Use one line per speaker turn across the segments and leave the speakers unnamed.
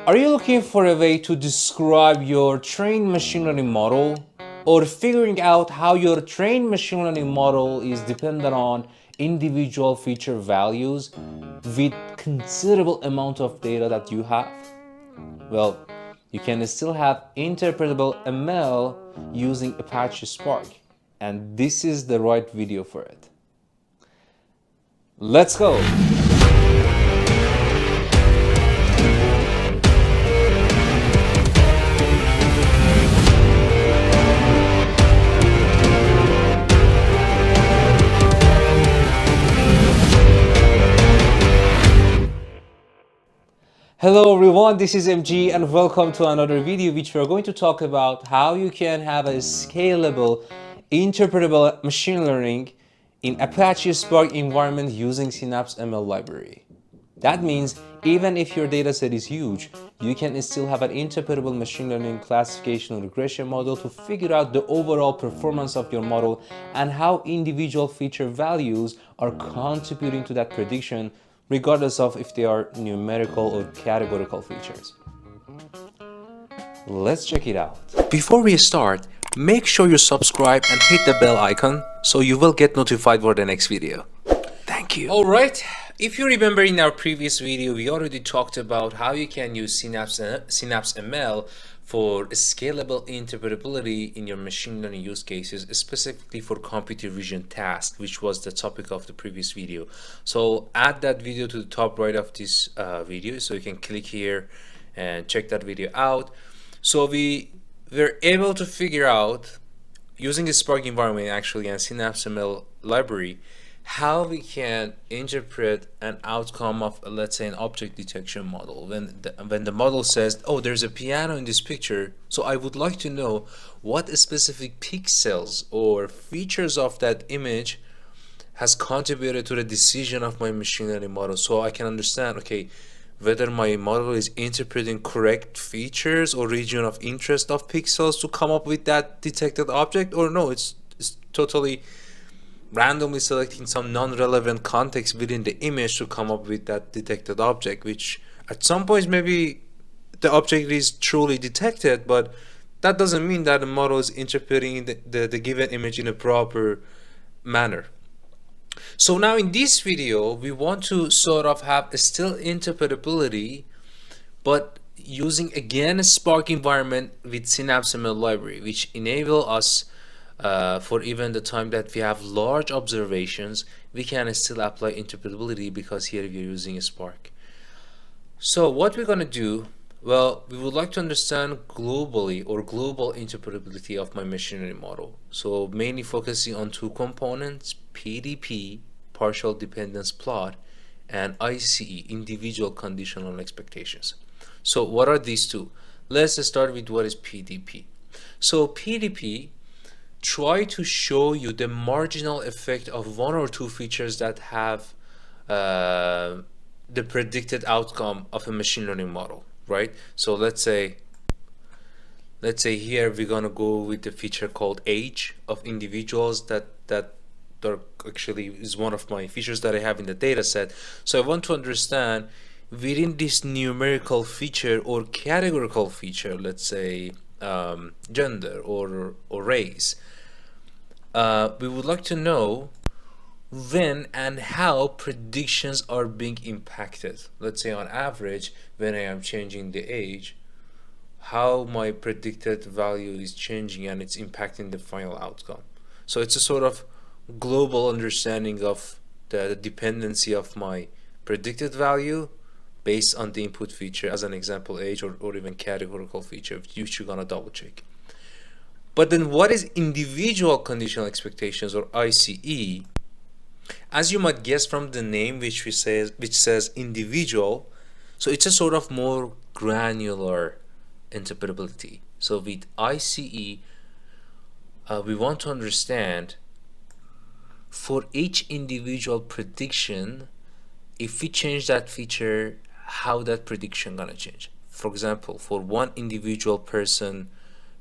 Are you looking for a way to describe your trained machine learning model, or figuring out how your trained machine learning model is dependent on individual feature values with considerable amount of data that you have? Well, you can still have interpretable ML using Apache Spark, and this is the right video for it. Let's go! Hello everyone, this is MG and welcome to another video which we are going to talk about how you can have a scalable, interpretable machine learning in Apache Spark environment using Synapse ML library. That means even if your dataset is huge, you can still have an interpretable machine learning classification or regression model to figure out the overall performance of your model and how individual feature values are contributing to that prediction, regardless of if they are numerical or categorical features. Let's check it out. Before we start, make sure you subscribe and hit the bell icon so you will get notified for the next video. Thank you. Alright, if you remember in our previous video, we already talked about how you can use Synapse ML for scalable interpretability in your machine learning use cases, specifically for computer vision tasks, which was the topic of the previous video. So add that video to the top right of this video, so you can click here and check that video out. So we were able to figure out, using the Spark environment actually and Synapse ML library, how we can interpret an outcome of, let's say, an object detection model. When the model says, oh, there's a piano in this picture, so I would like to know what specific pixels or features of that image has contributed to the decision of my machine learning model, so I can understand, okay, whether my model is interpreting correct features or region of interest of pixels to come up with that detected object, or no, it's totally randomly selecting some non-relevant context within the image to come up with that detected object, which at some points maybe the object is truly detected, but that doesn't mean that the model is interpreting the given image in a proper manner. So now in this video, we want to sort of have still interpretability, but using again a Spark environment with Synapse ML library, which enable us for even the time that we have large observations, we can still apply interpretability because here we're using a Spark. So what we're going to do, well, we would like to understand globally or global interpretability of my machine learning model. So mainly focusing on two components, PDP, partial dependence plot, and ICE, individual conditional expectations. So what are these two? Let's start with what is PDP. So PDP try to show you the marginal effect of one or two features that have the predicted outcome of a machine learning model, right? So let's say here we're gonna go with the feature called age of individuals that actually is one of my features that I have in the data set. So I want to understand within this numerical feature or categorical feature, let's say gender or race, we would like to know when and how predictions are being impacted. Let's say on average, when I am changing the age, how my predicted value is changing and it's impacting the final outcome. So it's a sort of global understanding of the dependency of my predicted value based on the input feature, as an example age, or even categorical feature, which you're gonna double check. But then what is individual conditional expectations, or ICE? As you might guess from the name which says individual, so it's a sort of more granular interpretability. So with ICE, we want to understand for each individual prediction, if we change that feature, how that prediction gonna change. For example, for one individual person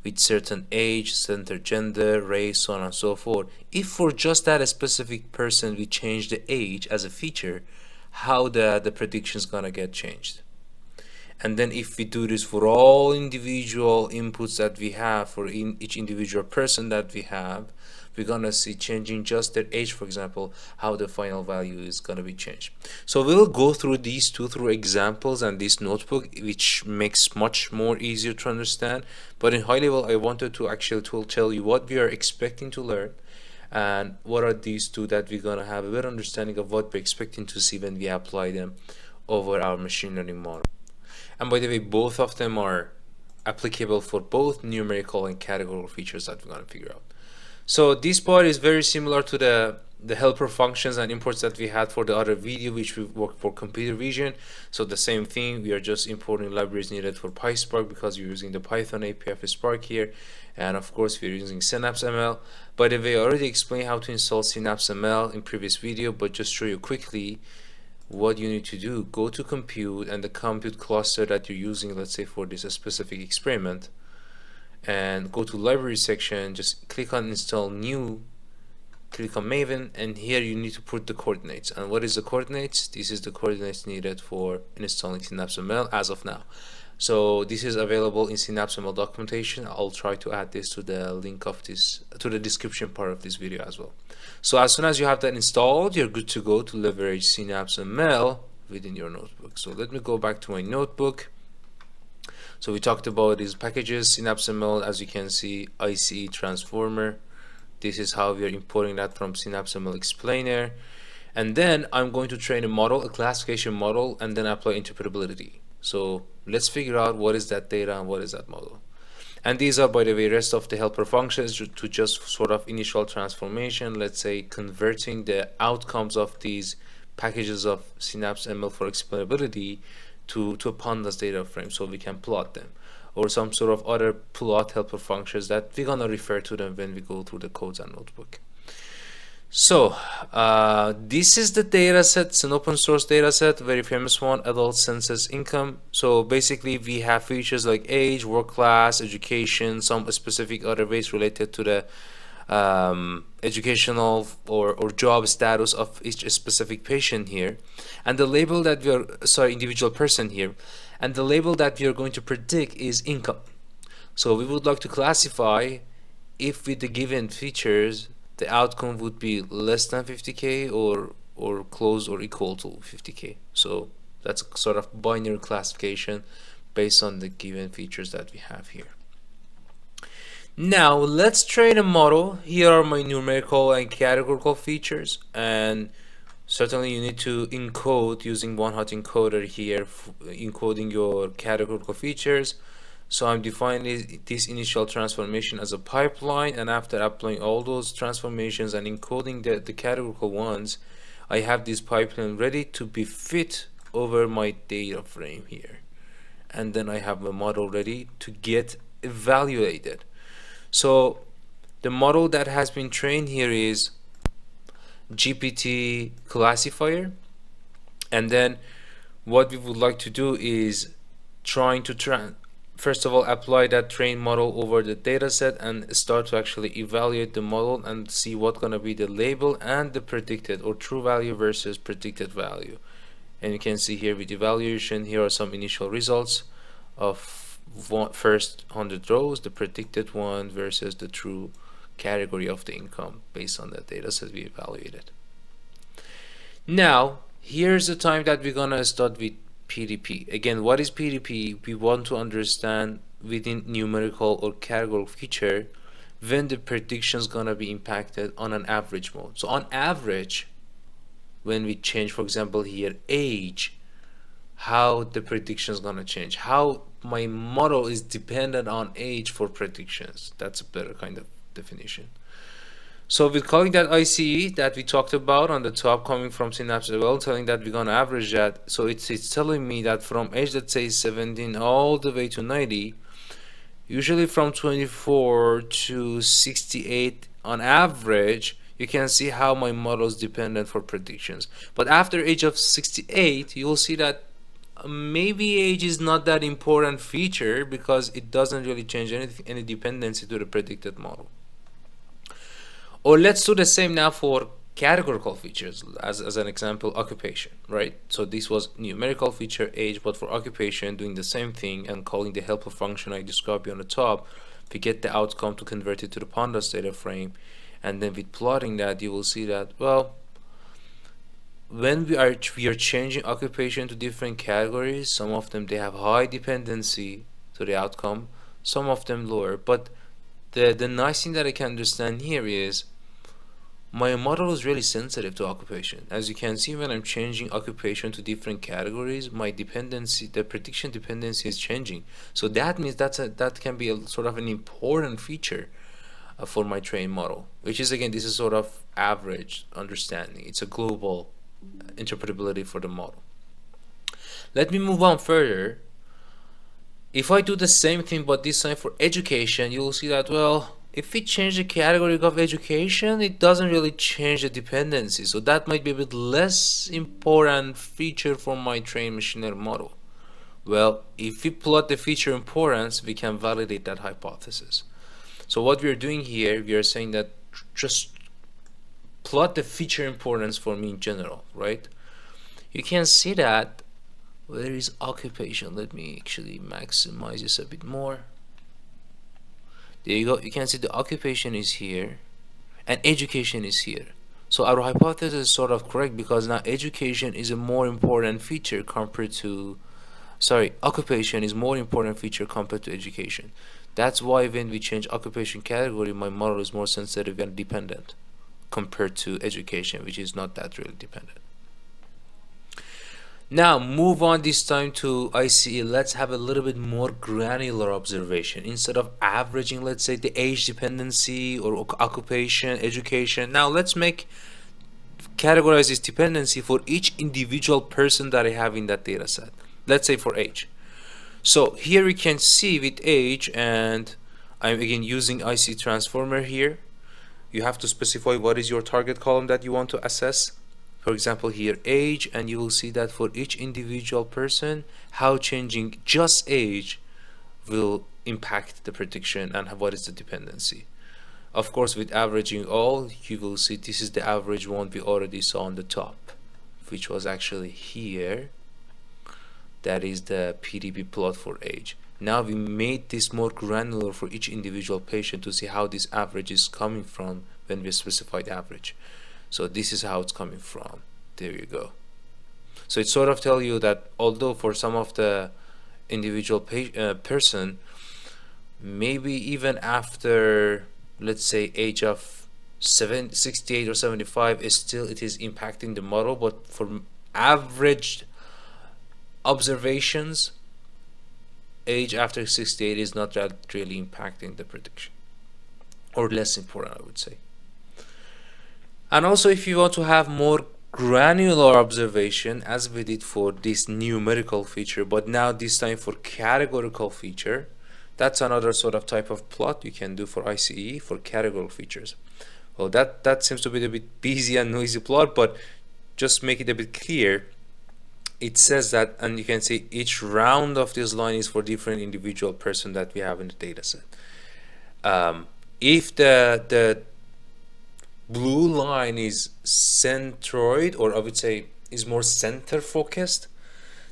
with certain age, certain gender, race, so on and so forth, if for just that specific person we change the age as a feature, how the prediction is gonna get changed. And then if we do this for all individual inputs that we have for each individual person that we have, we're gonna see changing just their age, for example, how the final value is gonna be changed. So we'll go through these two through examples and this notebook, which makes much more easier to understand. But in high level, I wanted to actually tell you what we are expecting to learn and what are these two that we're gonna have a better understanding of what we're expecting to see when we apply them over our machine learning model. And by the way, both of them are applicable for both numerical and categorical features that we're going to figure out. So this part is very similar to the helper functions and imports that we had for the other video, which we worked for computer vision. So the same thing, we are just importing libraries needed for PySpark because we're using the Python API of Spark here. And of course, we're using Synapse ML. By the way, I already explained how to install Synapse ML in previous video, but just show you quickly what you need to do. Go to compute and the compute cluster that you're using, let's say for this specific experiment, and go to library section, just click on install new, click on Maven, and here you need to put the coordinates. And what is the coordinates? This is the coordinates needed for installing Synapse ML as of now. So this is available in Synapse ML documentation. I'll try to add this to the link of this, to the description part of this video as well. So as soon as you have that installed, you're good to go to leverage Synapse ML within your notebook. So let me go back to my notebook. So we talked about these packages, Synapse ML, as you can see, ICE transformer. This is how we are importing that from Synapse ML explainer. And then I'm going to train a model, a classification model, and then apply interpretability. So let's figure out what is that data and what is that model. And these are, by the way, rest of the helper functions to just sort of initial transformation, let's say converting the outcomes of these packages of Synapse ML for explainability to a pandas data frame so we can plot them, or some sort of other plot helper functions that we're gonna refer to them when we go through the codes and notebook. So this is the data set. It's an open source data set, very famous one, adult census income. So basically we have features like age, work class, education, some specific other ways related to the educational or job status of each specific patient here, and the label that we are individual person here, and the label that we are going to predict is income. So we would like to classify if with the given features the outcome would be less than 50k or close or equal to 50k. So that's a sort of binary classification based on the given features that we have here. Now let's train a model. Here are my numerical and categorical features, and certainly you need to encode using one-hot encoder here, encoding your categorical features. So I'm defining this initial transformation as a pipeline, and after applying all those transformations and encoding the categorical ones, I have this pipeline ready to be fit over my data frame here. And then I have a model ready to get evaluated. So the model that has been trained here is GPT classifier, and then what we would like to do is trying to first of all apply that trained model over the data set and start to actually evaluate the model and see what's going to be the label and the predicted or true value versus predicted value. And you can see here with evaluation, here are some initial results of first 100 rows, the predicted one versus the true category of the income based on the data set we evaluated. Now here's the time that we're gonna start with PDP. Again, what is PDP? We want to understand within numerical or categorical feature when the prediction is gonna be impacted on an average mode. So on average, when we change, for example here, age, how the prediction is gonna change, how my model is dependent on age for predictions. That's a better kind of definition. So we're calling that ICE that we talked about on the top, coming from Synapse as well, telling that we're gonna average that. So it's telling me that from age, let's say 17 all the way to 90, usually from 24 to 68 on average, you can see how my model is dependent for predictions. But after age of 68, you'll see that maybe age is not that important feature because it doesn't really change any dependency to the predicted model. Or let's do the same now for categorical features, as an example, occupation, right? So this was numerical feature age, but for occupation, doing the same thing and calling the helper function I described you on the top, we get the outcome to convert it to the pandas data frame. And then with plotting that, you will see that, well, when we are changing occupation to different categories, some of them they have high dependency to the outcome, some of them lower. But the nice thing that I can understand here is my model is really sensitive to occupation. As you can see, when I'm changing occupation to different categories, my dependency, the prediction dependency is changing. So that means that can be a sort of an important feature for my trained model, which is, again, this is sort of average understanding. It's a global interpretability for the model. Let me move on further. If I do the same thing but this time for education, you will see that, well, if we change the category of education, it doesn't really change the dependency. So that might be a bit less important feature for my trained machine learning model. Well, if we plot the feature importance, we can validate that hypothesis. So what we are doing here, we are saying that just plot the feature importance for me in general, right? You can see that where is occupation. Let me actually maximize this a bit more. There you go. You can see the occupation is here and education is here. So our hypothesis is sort of correct, because now education is a more important feature compared to, occupation is more important feature compared to education. That's why when we change occupation category, my model is more sensitive and dependent compared to education, which is not that really dependent. Now move on this time to ICE. Let's have a little bit more granular observation. Instead of averaging, let's say, the age dependency or occupation, education, now let's categorize this dependency for each individual person that I have in that data set. Let's say for age. So here we can see with age, and I'm again using IC transformer here. You have to specify what is your target column that you want to assess. For example, here age, and you will see that for each individual person, how changing just age will impact the prediction and what is the dependency. Of course, with averaging all, you will see this is the average one we already saw on the top, which was actually here. That is the PDB plot for age. Now we made this more granular for each individual patient to see how this average is coming from when we specified average. So this is how it's coming from. There you go. So it sort of tells you that although for some of the individual person, maybe even after, let's say, age of 68 or 75, it is impacting the model, but for average observations, age after 68 is not really impacting the prediction, or less important, I would say. And also, if you want to have more granular observation, as we did for this numerical feature, but now this time for categorical feature, that's another sort of type of plot you can do for ICE for categorical features. Well, that seems to be a bit busy and noisy plot, but just make it a bit clear. It says that, and you can see each round of this line is for different individual person that we have in the data set. If the blue line is centroid, or I would say is more center focused,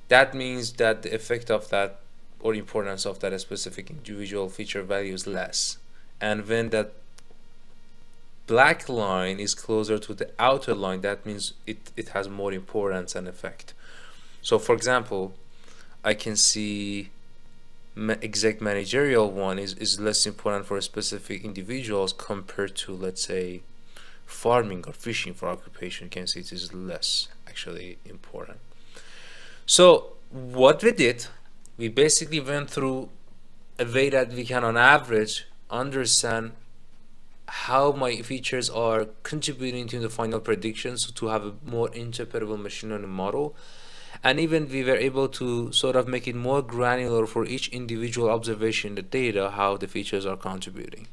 that means that the effect of that or importance of that specific individual feature value is less. And when that black line is closer to the outer line, that means it has more importance and effect. So for example, I can see exact managerial one is less important for specific individuals compared to, let's say, farming or fishing for occupation. You can see it is less actually important. So what we did, we basically went through a way that we can on average understand how my features are contributing to the final predictions to have a more interpretable machine learning model. And even we were able to sort of make it more granular for each individual observation in the data, how the features are contributing.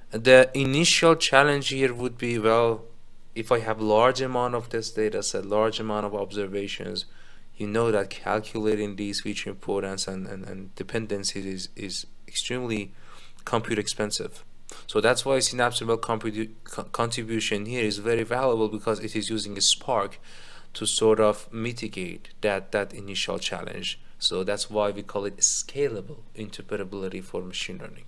The initial challenge here would be, well, if I have large amount of this data set, large amount of observations, you know that calculating these feature importance and dependencies is extremely compute expensive. So that's why Synapse ML contribution here is very valuable, because it is using a Spark to sort of mitigate that initial challenge. So that's why we call it scalable interpretability for machine learning.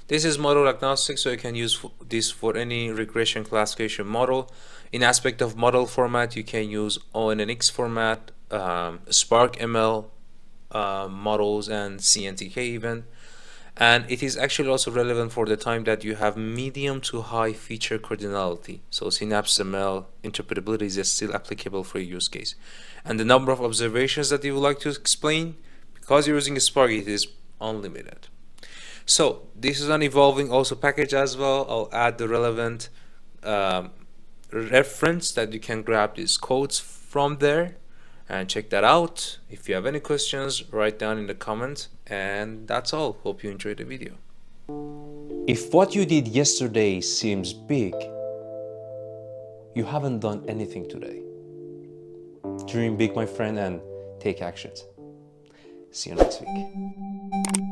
This is model agnostic, so you can use this for any regression classification model. In aspect of model format, you can use ONNX format, Spark ML models, and CNTK even. And it is actually also relevant for the time that you have medium to high feature cardinality. So Synapse ML interpretability is still applicable for your use case. And the number of observations that you would like to explain, because you're using a Spark, it is unlimited. So this is an evolving also package as well. I'll add the relevant reference that you can grab these codes from there and check that out. If you have any questions, write down in the comments, and that's all. Hope you enjoyed the video. If what you did yesterday seems big, you haven't done anything today. Dream big, my friend, and take actions. See you next week.